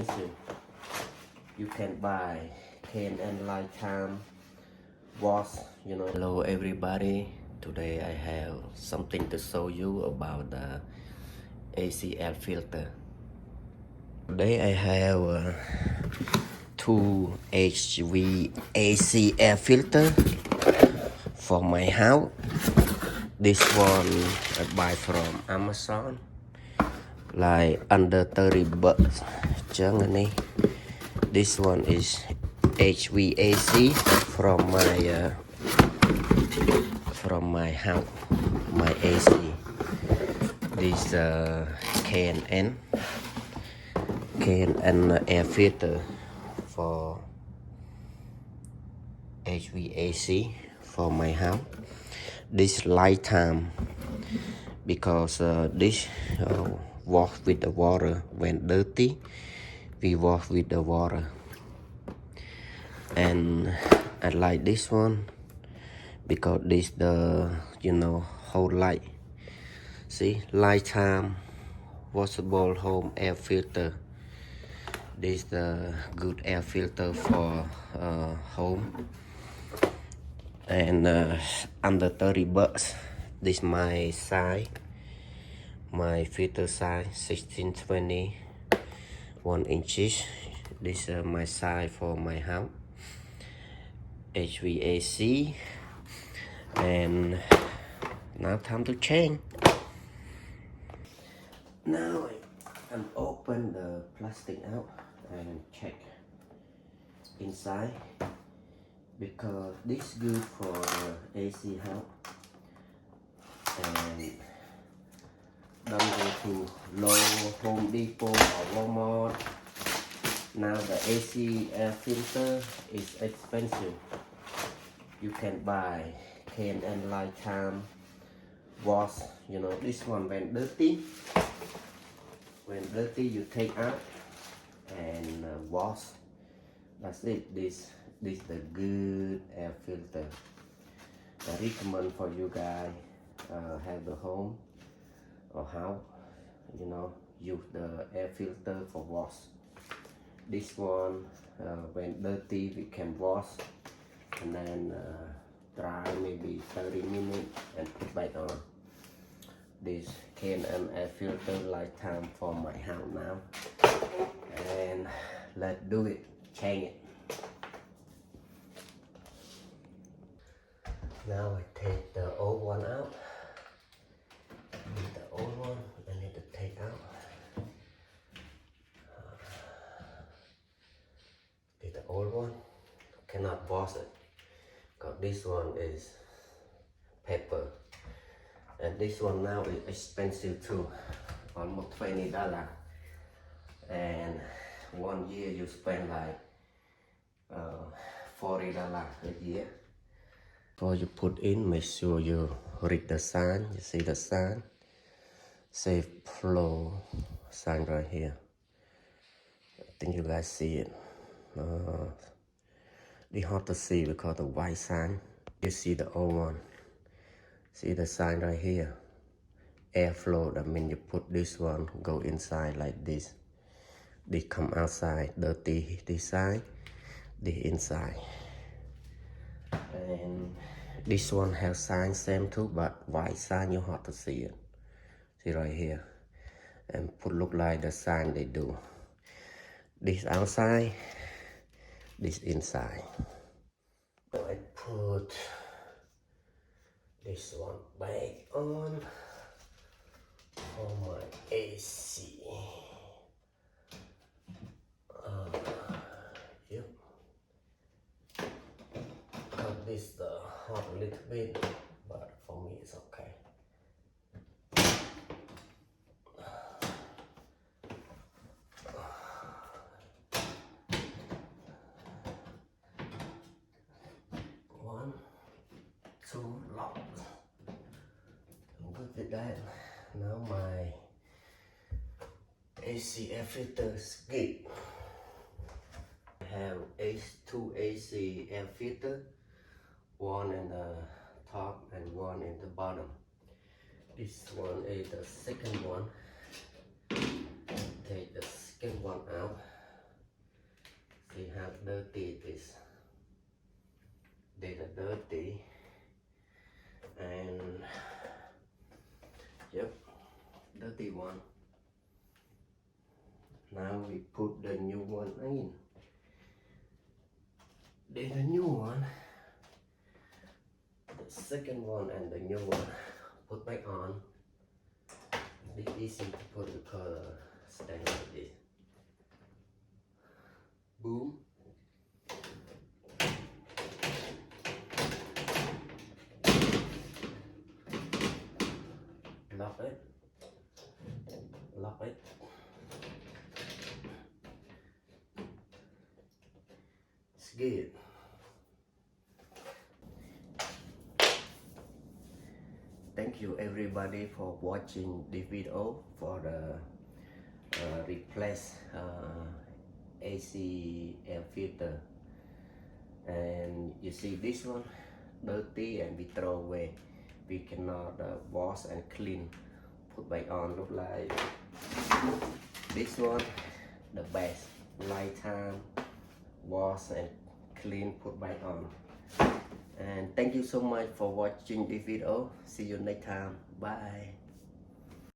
You can buy can and lifetime wash, Hello everybody, today I have something to show you about the AC air filter. Today I have two HVAC air filter for my house. This one I buy from Amazon, like under 30 bucks. This one is HVAC from my house, my AC. This K&N air filter for HVAC for my house. This lifetime because this wash with the water. When dirty, we wash with the water. And I like this one because this the whole light. See, lifetime washable home air filter. This the good air filter for home, and under 30 bucks. This my size, my filter size 1620 1 inches. This my size for my house, HVAC. And now time to change. Now I open the plastic out and check inside, because this good for AC house, and don't go to Lowe's, Home Depot or Walmart. Now the AC air filter is expensive. You can buy K&N lifetime wash. This one when dirty, you take out and wash. That's it. This the good air filter. I recommend for you guys have the home or house, use the air filter for wash. This one when dirty we can wash and then dry maybe 30 minutes and put back on. This K&N air filter lifetime for my house now, and let's do it. Change it. Now I take the old one out. The old one I need to take out. The old one cannot wash it because this one is paper, and this one now is expensive too, almost $20. And 1 year you spend like $40 a year. Before you put in, make sure you read the sign. You see the sign, safe flow sign right here. I think you guys see it. It's hard to see because the white sign. You see the old one. See the sign right here, airflow. That means you put this one, go inside like this. They come outside, dirty this side, the inside. And this one has sign same too, but white sign you hard to see it. See right here, and put look like the sign they do. This outside, this inside. So I put this one back on for my AC. Yep. Cut this the hot a little bit, but for me it's okay. One, two, lock. I'm good with that. Now my AC air filter is good. I have two AC air filter, one in the top and one in the bottom. This one is the second one. Take the second one out. they have dirty this. They are dirty, and yep, dirty one. Now we put the new one in. Then the new one, the second one and the new one, put back on. It's easy to put because stand like this. Boom. Lock it. Lock it. It's good. Thank you everybody for watching this video for the replace AC air filter. And you see this one dirty and we throw away. We cannot wash and clean. Put back on. Look like this one, the best. Lifetime wash and clean, put back on. And thank you so much for watching this video. See you next time. Bye.